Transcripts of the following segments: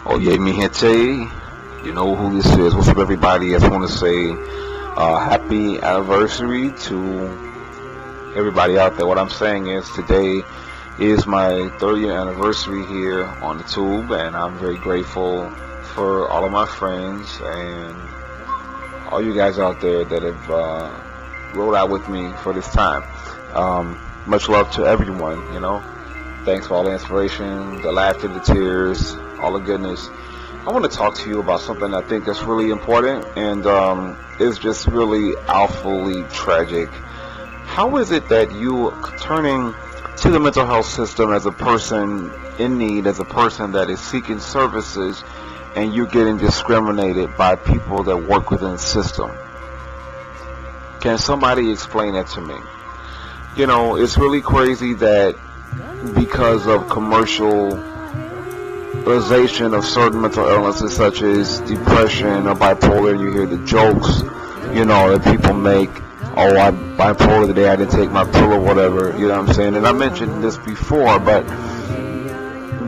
Oh yeah, mi gente. You know who this is. What's up, everybody? I just want to say happy anniversary to everybody out there. What I'm saying is today is my 30th anniversary here on the tube, and I'm very grateful for all of my friends and all you guys out there that have rolled out with me for this time. Much love to everyone. Thanks for all the inspiration, the laughter, the tears, all the goodness. I want to talk to you about something I think that's really important and is just really awfully tragic. How is it that you are turning to the mental health system as a person in need, as a person that is seeking services, and you're getting discriminated by people that work within the system? Can somebody explain that to me? It's really crazy that because of commercialization of certain mental illnesses such as depression or bipolar, you hear the jokes, that people make. Oh, I'm bipolar today, I didn't take my pill or whatever, you know what I'm saying? And I mentioned this before, but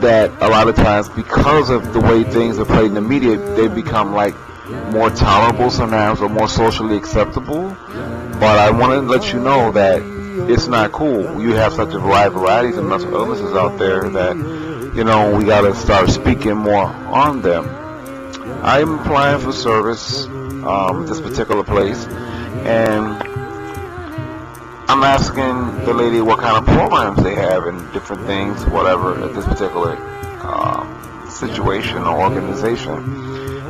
that a lot of times because of the way things are played in the media, they become like more tolerable sometimes or more socially acceptable. But I want to let you know that it's not cool. You have such a wide variety of mental illnesses out there that, we got to start speaking more on them. I'm applying for service at this particular place, and I'm asking the lady what kind of programs they have and different things, whatever, at this particular situation or organization.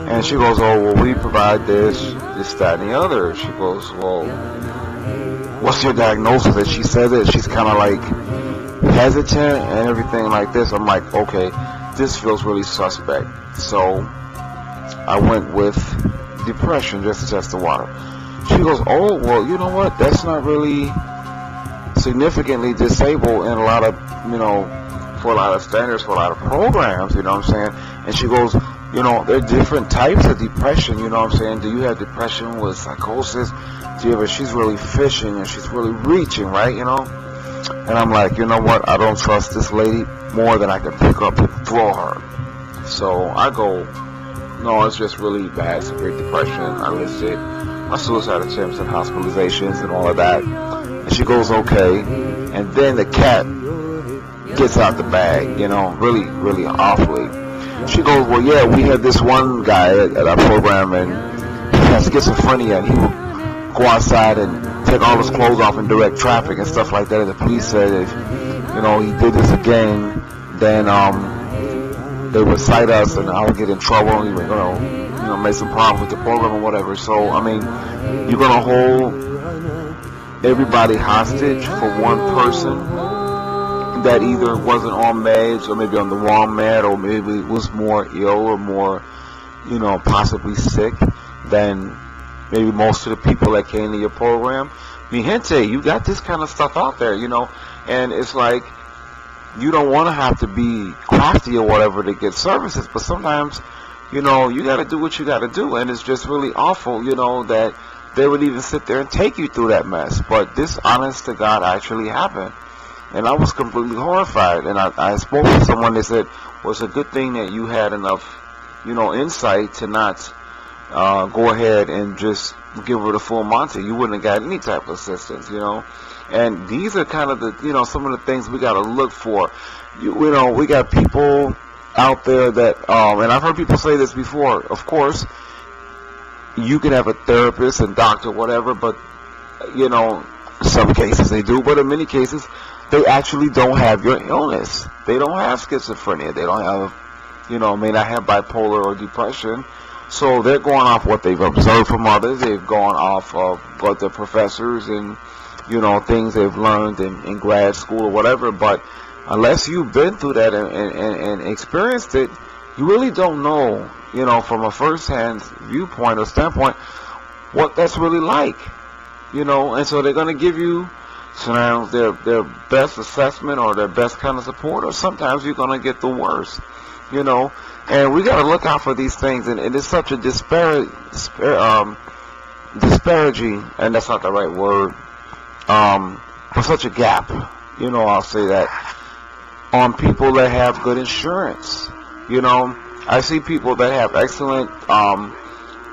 And she goes, oh, well, we provide this, that, and the other. She goes, well, what's your diagnosis? And she says it, she's kind of like hesitant and everything like this. I'm like, okay, this feels really suspect. So I went with depression just to test the water. She goes, oh, well, you know what? That's not really significantly disabled in a lot of, for a lot of standards, for a lot of programs, you know what I'm saying? And she goes, there are different types of depression, you know what I'm saying? Do you have depression with psychosis? She's really fishing and she's really reaching, right, And I'm like, you know what? I don't trust this lady more than I can pick up and throw her. So I go, no, it's just really bad, severe depression. I listed my suicide attempts and hospitalizations and all of that. And she goes, okay. And then the cat gets out the bag, really, really awfully. She goes, well, yeah, we had this one guy at our program, and he has schizophrenia, and he would go outside and take all his clothes off in direct traffic and stuff like that. And the police said if, he did this again, then they would cite us, and I would get in trouble, and we were going to, make some problems with the program or whatever. So, I mean, you're going to hold everybody hostage for one person that either wasn't on meds or maybe on the wrong med or maybe was more ill or more, possibly sick than maybe most of the people that came to your program. Mi gente, you got this kind of stuff out there, and it's like you don't want to have to be crafty or whatever to get services, but sometimes, you got to do what you got to do, and it's just really awful, that they would even sit there and take you through that mess. But this, honest to God, actually happened. And I was completely horrified. And I spoke to someone that said, well, it's a good thing that you had enough, insight to not go ahead and just give her the full Monty. You wouldn't have got any type of assistance, And these are kind of the, some of the things we got to look for. We got people out there that, and I've heard people say this before, of course, you can have a therapist and doctor, whatever, but, some cases they do, but in many cases, they actually don't have your illness. They don't have schizophrenia. They don't have, may not have bipolar or depression. So they're going off what they've observed from others. They've gone off of what the professors and, things they've learned in grad school or whatever. But unless you've been through that and experienced it, you really don't know, from a first-hand viewpoint or standpoint, what that's really like, And so they're going to give you sometimes their best assessment or their best kind of support, or sometimes you're going to get the worst, And we got to look out for these things, and it's such a disparaging, and that's not the right word, for such a gap, I'll say that, on people that have good insurance, I see people that have excellent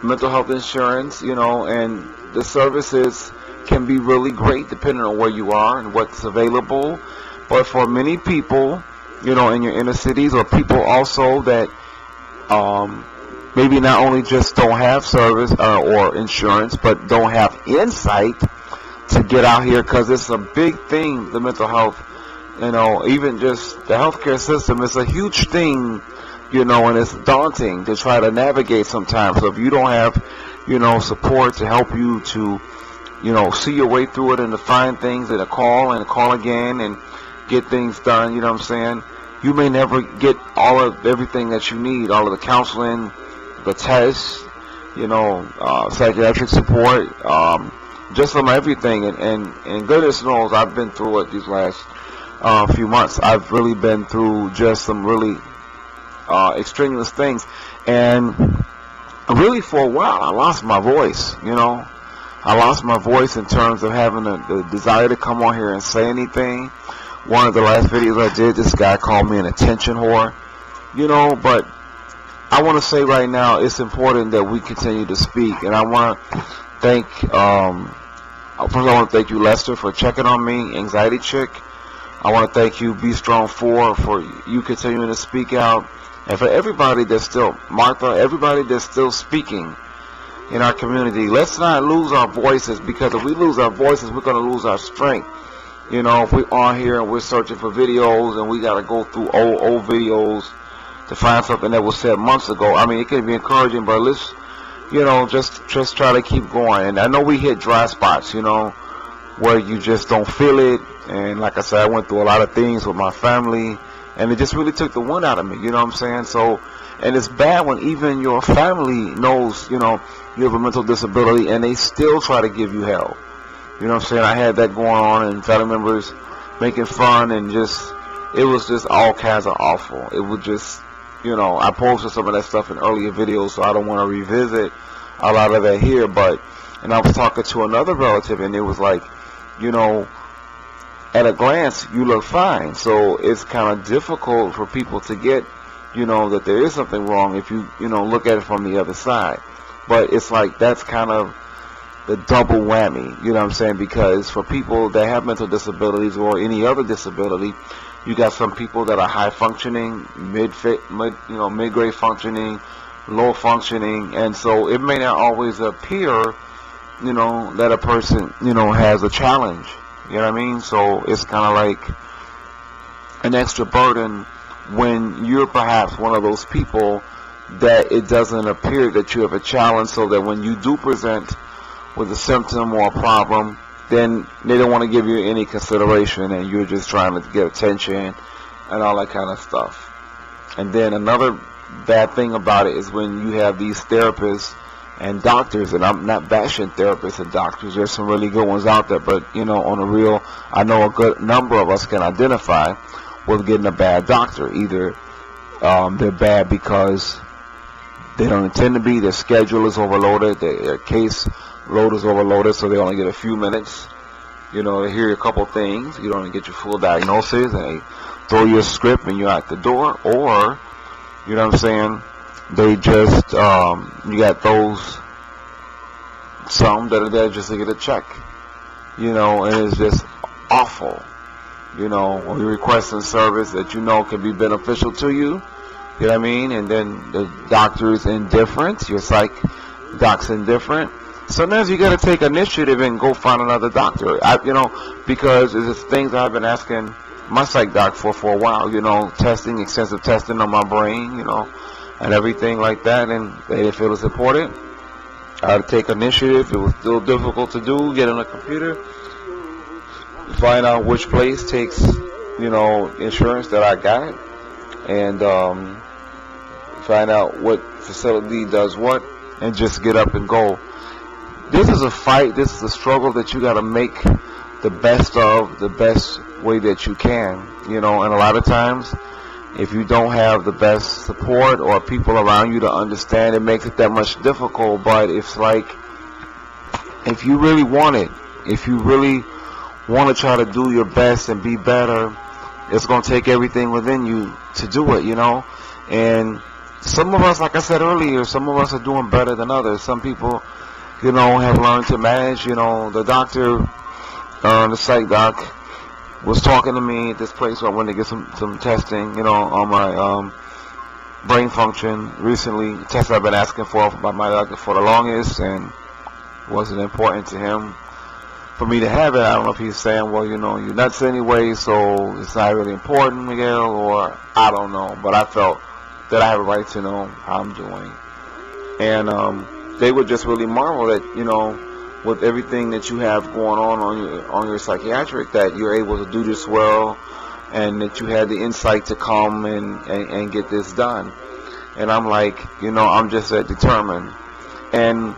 mental health insurance, and the services can be really great depending on where you are and what's available. But for many people, in your inner cities, or people also that maybe not only just don't have service or insurance, but don't have insight to get out here, because it's a big thing, the mental health, even just the healthcare system is a huge thing, and it's daunting to try to navigate sometimes. So if you don't have, support to help you to, see your way through it and to find things and to call again and get things done, you know what I'm saying? You may never get everything that you need, all of the counseling, the tests, psychiatric support, just from everything. And goodness knows I've been through it these last few months. I've really been through just some really extraneous things. And really for a while I lost my voice, I lost my voice in terms of having the desire to come on here and say anything. One of the last videos I did, this guy called me an attention whore, but I want to say right now it's important that we continue to speak. And I want to thank, first I want to thank you, Lester, for checking on me, Anxiety Chick. I want to thank you, Be Strong 4, for you continuing to speak out. And for everybody that's still, Martha, everybody that's still speaking in our community, let's not lose our voices, because if we lose our voices, we're going to lose our strength. If we're on here and we're searching for videos and we got to go through old videos to find something that was said months ago, I mean, it can be encouraging, but let's, just try to keep going. And I know we hit dry spots, where you just don't feel it. And like I said, I went through a lot of things with my family, and it just really took the wind out of me, you know what I'm saying? So, and it's bad when even your family knows, you have a mental disability and they still try to give you hell. You know what I'm saying? I had that going on, and family members making fun, and it was just all kinds of awful. It was just, I posted some of that stuff in earlier videos, so I don't want to revisit a lot of that here. And I was talking to another relative, and it was like, at a glance, you look fine. So it's kind of difficult for people to get, that there is something wrong if you, look at it from the other side. But it's like that's kind of the double whammy, you know what I'm saying? Because for people that have mental disabilities or any other disability, you got some people that are high functioning, mid-grade functioning, low functioning, and so it may not always appear, that a person, has a challenge. You know what I mean? So it's kind of like an extra burden when you're perhaps one of those people that it doesn't appear that you have a challenge, so that when you do present with a symptom or a problem, then they don't want to give you any consideration, and you're just trying to get attention and all that kind of stuff. And then another bad thing about it is when you have these therapists and doctors, and I'm not bashing therapists and doctors, there's some really good ones out there, but on the real, I know a good number of us can identify with getting a bad doctor. Either they're bad because they don't intend to be, their schedule is overloaded, their case load is overloaded, so they only get a few minutes, to hear a couple things. You don't get your full diagnosis, and they throw you a script and you're out the door. Or, you know what I'm saying, they just, you got those, some that are there just to get a check, and it's just awful, when you're requesting service that can be beneficial to you, you know what I mean, and then the doctor's indifferent, your psych doc's indifferent. Sometimes you got to take initiative and go find another doctor, because it's things I've been asking my psych doc for a while, testing, extensive testing on my brain, and everything like that, and they didn't feel it's important. I had to take initiative. It was still difficult to do, get on a computer, find out which place takes, insurance that I got, and find out what facility does what, and just get up and go. This is a fight, this is a struggle that you got to make the best of, the best way that you can, and a lot of times, if you don't have the best support or people around you to understand, it makes it that much difficult. But it's like, if you really want it, if you really want to try to do your best and be better, it's going to take everything within you to do it, And some of us, like I said earlier, some of us are doing better than others. Some people, have learned to manage. The doctor, the psych doc, was talking to me at this place where I went to get some testing, on my brain function recently. Test I've been asking for by my doctor for the longest, and wasn't important to him for me to have it. I don't know if he's saying, well, you're nuts anyway, so it's not really important, Miguel, or I don't know. But I felt that I have a right to know how I'm doing. And they would just really marvel that, with everything that you have going on your psychiatric, that you're able to do this well, and that you had the insight to come and get this done. And I'm like, I'm just that determined. And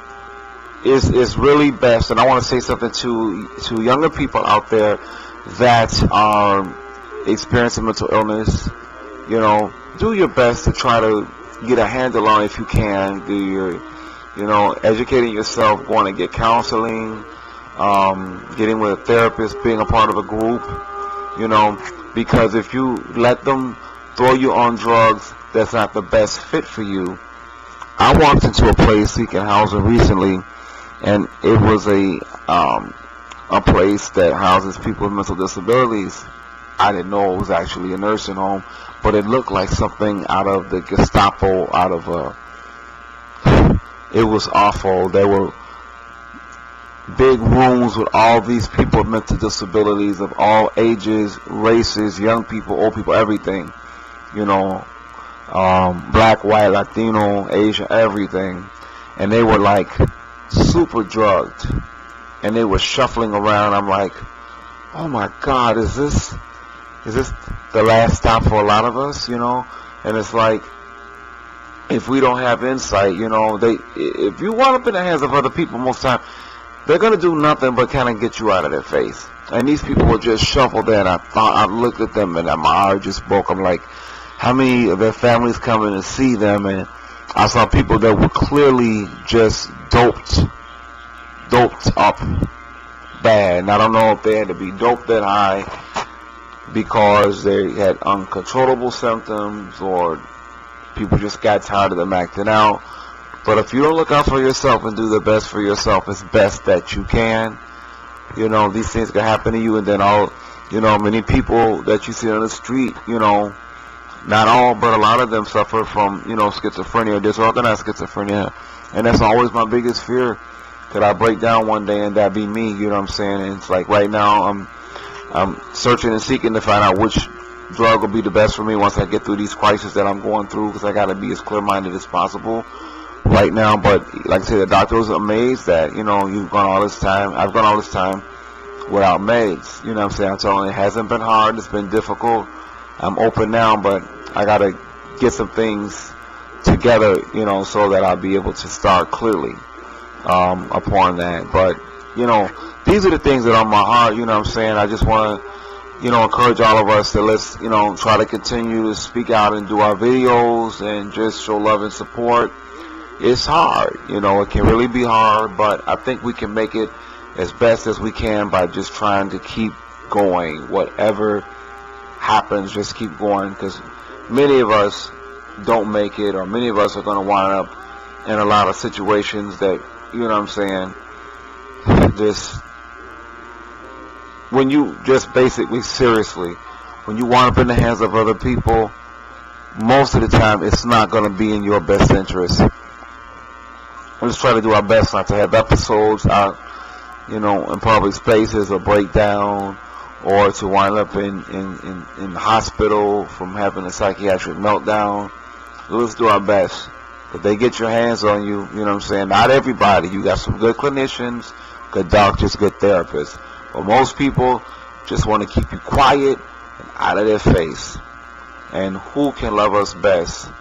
it's really best, and I want to say something to younger people out there that are experiencing mental illness. Do your best to try to get a handle on it if you can. Do your educating yourself, going to get counseling, getting with a therapist, being a part of a group, because if you let them throw you on drugs that's not the best fit for you. I walked into a place seeking housing recently, and it was a place that houses people with mental disabilities. I didn't know it was actually a nursing home, but it looked like something out of the Gestapo, it was awful. There were big rooms with all these people with mental disabilities of all ages, races, young people, old people, everything. Black, white, Latino, Asian, everything. And they were like super drugged. And they were shuffling around. I'm like, oh my God, is this the last stop for a lot of us, And it's like, if we don't have insight, if you wind up in the hands of other people, most of the time, they're going to do nothing but kind of get you out of their face. And these people were just shuffled in. I looked at them and my heart just broke. I'm like, how many of their families coming to see them? And I saw people that were clearly just doped up bad. And I don't know if they had to be doped that high because they had uncontrollable symptoms, or people just got tired of them acting out. But if you don't look out for yourself and do the best for yourself as best that you can, these things can happen to you. And then many people that you see on the street, not all, but a lot of them suffer from, schizophrenia, disorganized schizophrenia. And that's always my biggest fear. Could I break down one day and that be me? You know what I'm saying? And it's like right now I'm searching and seeking to find out which drug will be the best for me once I get through these crises that I'm going through, because I got to be as clear-minded as possible right now. But like I said, the doctor was amazed that, you've gone all this time. I've gone all this time without meds. You know what I'm saying? I'm telling you, it hasn't been hard. It's been difficult. I'm open now, but I got to get some things together, so that I'll be able to start clearly upon that. But, these are the things that are on my heart, you know what I'm saying? I just want to, encourage all of us to let's, try to continue to speak out and do our videos and just show love and support. It's hard, it can really be hard, but I think we can make it as best as we can by just trying to keep going. Whatever happens, just keep going, because many of us don't make it, or many of us are going to wind up in a lot of situations that, just when you just basically, seriously, when you wind up in the hands of other people, most of the time it's not going to be in your best interest. Let's try to do our best not to have episodes out, in public spaces, or breakdown, or to wind up in the hospital from having a psychiatric meltdown. Let's do our best. If they get your hands on you, not everybody. You got some good clinicians, good doctors, good therapists. But most people just want to keep you quiet and out of their face. And who can love us best,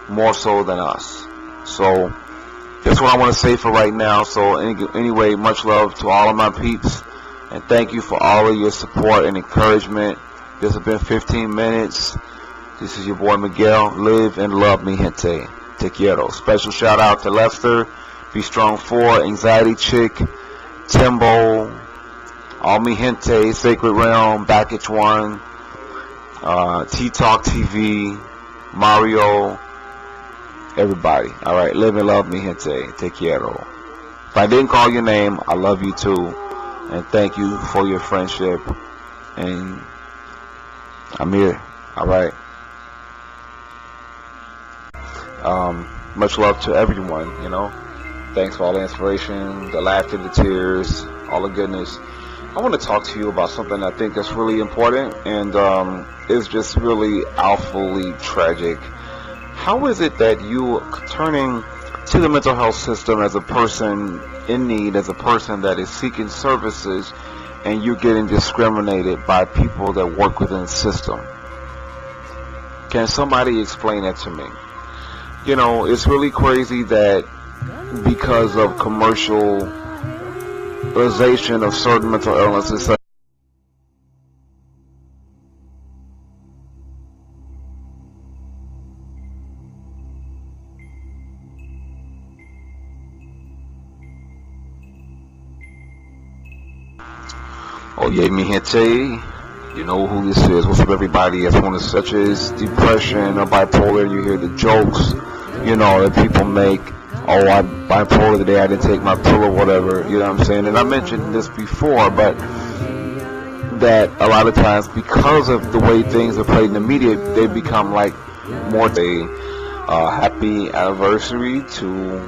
more so than us? So that's what I want to say for right now. So anyway, much love to all of my peeps. And thank you for all of your support and encouragement. This has been 15 minutes. This is your boy Miguel. Live and love, mi gente. Te quiero. Special shout out to Lester, Be Strong 4, Anxiety Chick, Timbo, all mi gente, Sacred Realm, Backage 1, T-Talk TV, Mario, everybody. All right, live and love, mi gente. Te quiero. If I didn't call your name, I love you too, and thank you for your friendship. And I'm here. All right. Much love to everyone. Thanks for all the inspiration, the laughter, the tears, all the goodness. I want to talk to you about something I think that's really important, and it's just really awfully tragic. How is it that you turning to the mental health system as a person in need, as a person that is seeking services, and you're getting discriminated by people that work within the system? Can somebody explain that to me? It's really crazy that because of commercialization of certain mental illnesses, oh yeah, mi gente, you know who this is. What's up, everybody? As one such as depression or bipolar, you hear the jokes, that people make. Oh, I'm bipolar today, I didn't take my pill or whatever, you know what I'm saying? And I mentioned this before, but that a lot of times, because of the way things are played in the media, they become like more a happy anniversary to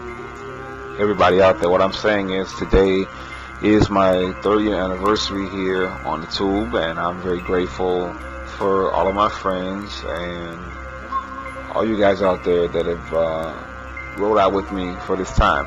everybody out there. What I'm saying is today is my 30th anniversary here on the tube, and I'm very grateful for all of my friends and all you guys out there that have rode out with me for this time.